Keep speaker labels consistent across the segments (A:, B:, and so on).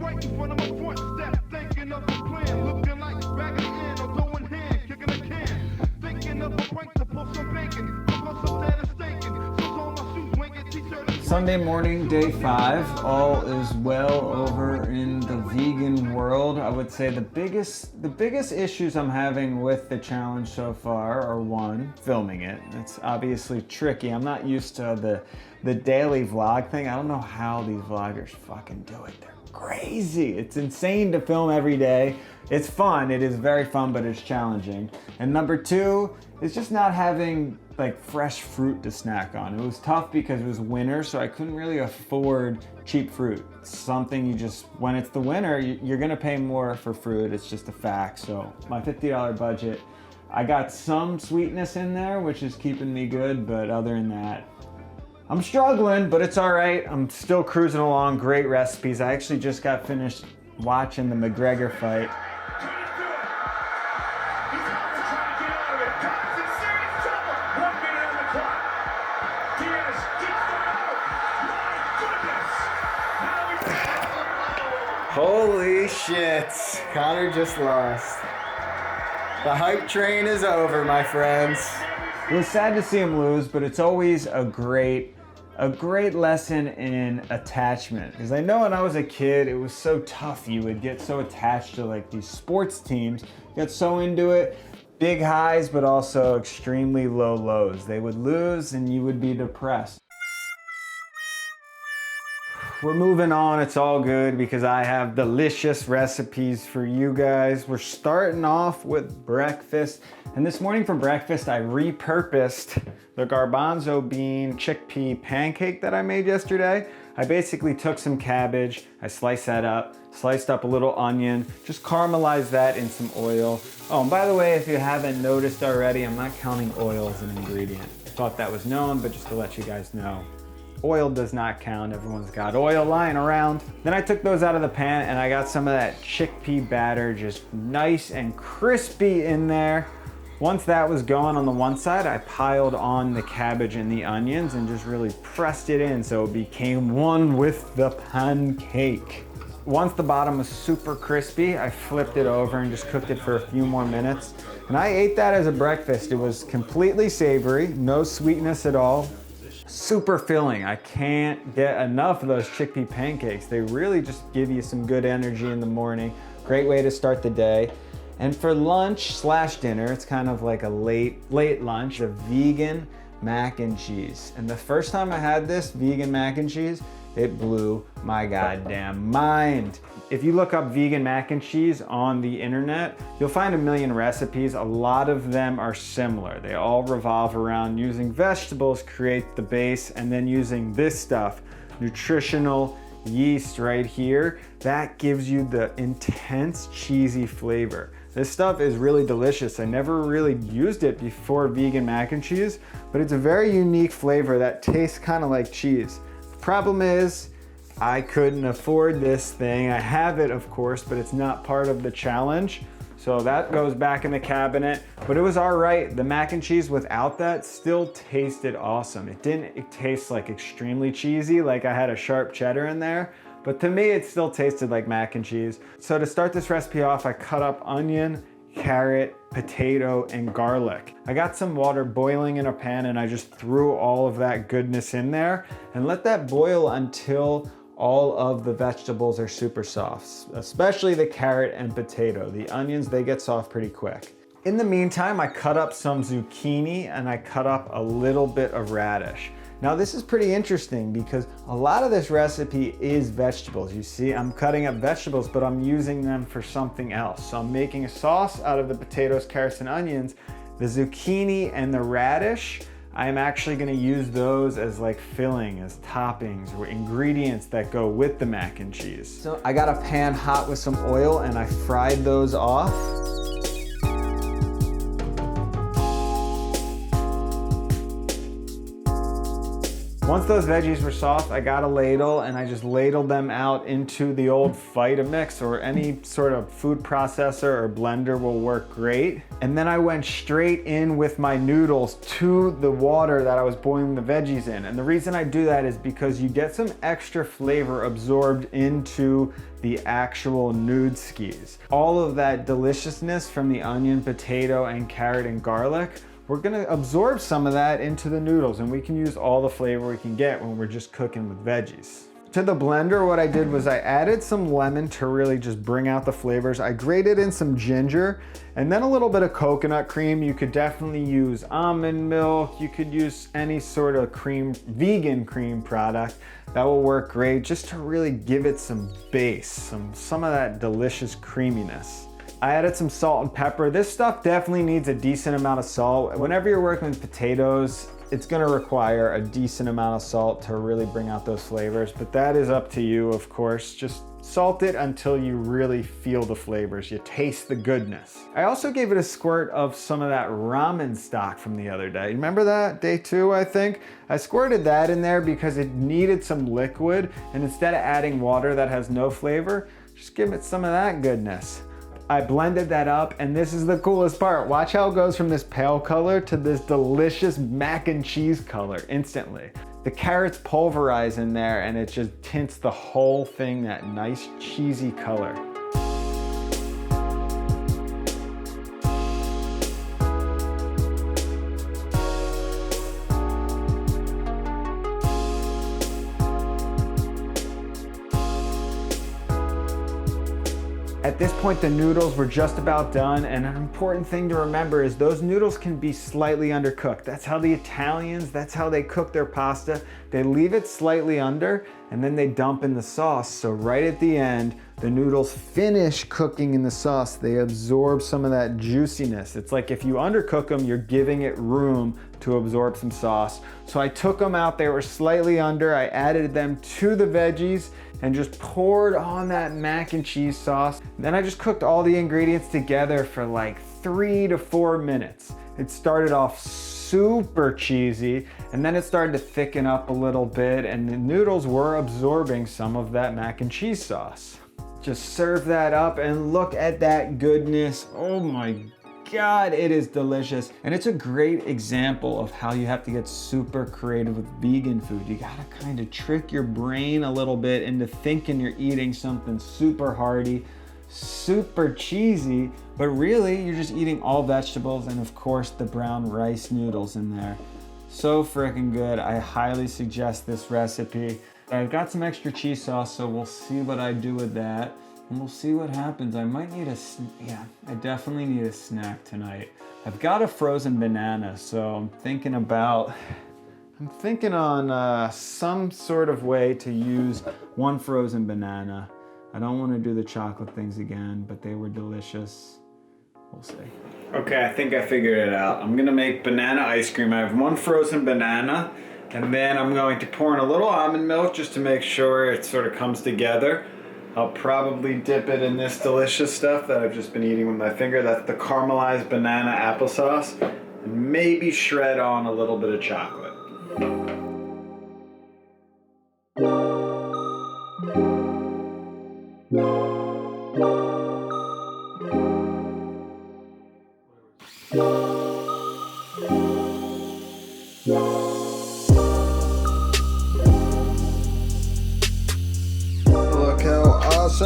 A: right in front of my front step, thinking of a plan, looking like back again, or throwing hand, kicking a can, thinking of a prank to pull some bacon, cook some devastating, so on my shoes, winking t-shirt.
B: Sunday morning, day 5. All is well over in the vegan world. I would say the biggest issues I'm having with the challenge so far are, one, filming it. It's obviously tricky. I'm not used to the daily vlog thing. I don't know how these vloggers fucking do it. They're crazy. It's insane to film every day. It's fun. It is very fun, but it's challenging. And number 2 is just not having like fresh fruit to snack on. It was tough because it was winter, so I couldn't really afford cheap fruit. It's something you just, when it's the winter, you're gonna pay more for fruit. It's just a fact. So my $50 budget, I got some sweetness in there, which is keeping me good, but other than that, I'm struggling, but it's all right. I'm still cruising along. Great recipes. I actually just got finished watching the McGregor fight. Holy shit, Connor just lost. The hype train is over, my friends. It was sad to see him lose, but it's always a great lesson in attachment. Because I know when I was a kid, it was so tough. You would get so attached to like these sports teams, get so into it, big highs, but also extremely low lows. They would lose and you would be depressed. We're moving on, it's all good because I have delicious recipes for you guys. We're starting off with breakfast. And this morning for breakfast, I repurposed the garbanzo bean chickpea pancake that I made yesterday. I basically took some cabbage, I sliced that up, sliced up a little onion, just caramelized that in some oil. Oh, and by the way, if you haven't noticed already, I'm not counting oil as an ingredient. I thought that was known, but just to let you guys know. Oil does not count. Everyone's got oil lying around. Then I took those out of the pan and I got some of that chickpea batter just nice and crispy in there. Once that was going on the one side, I piled on the cabbage and the onions and just really pressed it in so it became one with the pancake. Once the bottom was super crispy, I flipped it over and just cooked it for a few more minutes. And I ate that as a breakfast. It was completely savory, no sweetness at all. Super filling. I can't get enough of those chickpea pancakes. They really just give you some good energy in the morning. Great way to start the day. And for lunch slash dinner, it's kind of like a late lunch, a vegan mac and cheese. And the first time I had this vegan mac and cheese, it blew my goddamn mind. If you look up vegan mac and cheese on the internet, you'll find a million recipes. A lot of them are similar. They all revolve around using vegetables, create the base, and then using this stuff, nutritional yeast right here, that gives you the intense cheesy flavor. This stuff is really delicious. I never really used it before vegan mac and cheese, but it's a very unique flavor that tastes kind of like cheese. Problem is, I couldn't afford this thing. I have it, of course, but it's not part of the challenge. So that goes back in the cabinet, but it was all right. The mac and cheese without that still tasted awesome. It tastes like extremely cheesy, like I had a sharp cheddar in there, but to me, it still tasted like mac and cheese. So to start this recipe off, I cut up onion, carrot, potato, and garlic. I got some water boiling in a pan and I just threw all of that goodness in there and let that boil until all of the vegetables are super soft, especially the carrot and potato. The onions, they get soft pretty quick. In the meantime, I cut up some zucchini and I cut up a little bit of radish. Now this is pretty interesting because a lot of this recipe is vegetables. You see, I'm cutting up vegetables, but I'm using them for something else. So I'm making a sauce out of the potatoes, carrots, and onions. The zucchini and the radish, I'm actually gonna use those as like filling, as toppings, or ingredients that go with the mac and cheese. So I got a pan hot with some oil and I fried those off. Once those veggies were soft, I got a ladle and I just ladled them out into the old Vitamix, or any sort of food processor or blender will work great. And then I went straight in with my noodles to the water that I was boiling the veggies in. And the reason I do that is because you get some extra flavor absorbed into the actual noodskis. All of that deliciousness from the onion, potato, and carrot and garlic, we're gonna absorb some of that into the noodles, and we can use all the flavor we can get when we're just cooking with veggies. To the blender, what I did was I added some lemon to really just bring out the flavors. I grated in some ginger and then a little bit of coconut cream. You could definitely use almond milk. You could use any sort of cream, vegan cream product. That will work great just to really give it some base, some of that delicious creaminess. I added some salt and pepper. This stuff definitely needs a decent amount of salt. Whenever you're working with potatoes, it's gonna require a decent amount of salt to really bring out those flavors, but that is up to you, of course. Just salt it until you really feel the flavors, you taste the goodness. I also gave it a squirt of some of that ramen stock from the other day. Remember that? Day 2, I think? I squirted that in there because it needed some liquid, and instead of adding water that has no flavor, just give it some of that goodness. I blended that up, and this is the coolest part. Watch how it goes from this pale color to this delicious mac and cheese color instantly. The carrots pulverize in there and it just tints the whole thing that nice cheesy color. At this point, the noodles were just about done, and an important thing to remember is those noodles can be slightly undercooked. That's how the Italians, that's how they cook their pasta. They leave it slightly under, and then they dump in the sauce. So right at the end, the noodles finish cooking in the sauce. They absorb some of that juiciness. It's like if you undercook them, you're giving it room to absorb some sauce. So I took them out, they were slightly under, I added them to the veggies, and just poured on that mac and cheese sauce. Then I just cooked all the ingredients together for like 3 to 4 minutes. It started off super cheesy, and then it started to thicken up a little bit, and the noodles were absorbing some of that mac and cheese sauce. Just serve that up and look at that goodness. Oh my God, it is delicious. And it's a great example of how you have to get super creative with vegan food. You gotta kind of trick your brain a little bit into thinking you're eating something super hearty, super cheesy, but really you're just eating all vegetables and of course the brown rice noodles in there. So freaking good. I highly suggest this recipe. I've got some extra cheese sauce, so we'll see what I do with that. And we'll see what happens. I might need I definitely need a snack tonight. I've got a frozen banana, so I'm thinking on some sort of way to use one frozen banana. I don't want to do the chocolate things again, but they were delicious. We'll see. Okay, I think I figured it out. I'm gonna make banana ice cream. I have one frozen banana, and then I'm going to pour in a little almond milk just to make sure it sort of comes together. I'll probably dip it in this delicious stuff that I've just been eating with my finger. That's the caramelized banana applesauce. And maybe shred on a little bit of chocolate.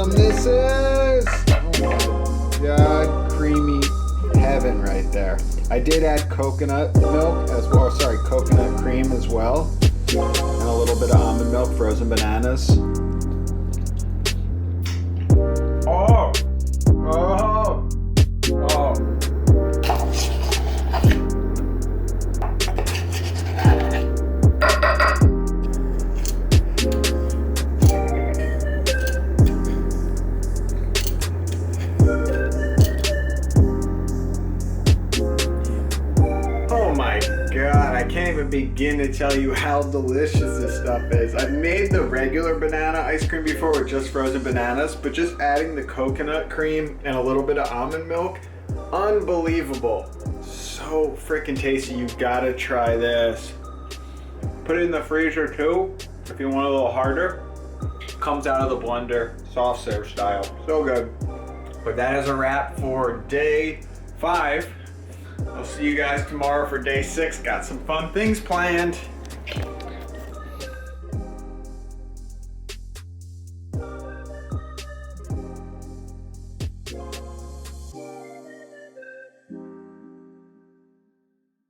B: This is, oh my God, creamy heaven right there. I did add coconut milk as well, coconut cream as well, and a little bit of almond milk, frozen bananas. Oh, oh, oh. Begin to tell you how delicious this stuff is. I've made the regular banana ice cream before with just frozen bananas, but just adding the coconut cream and a little bit of almond milk, unbelievable. So freaking tasty. You gotta try this. Put it in the freezer too, if you want a little harder. Comes out of the blender, soft serve style. So good. But that is a wrap for day 5. I'll see you guys tomorrow for day 6. Got some fun things planned.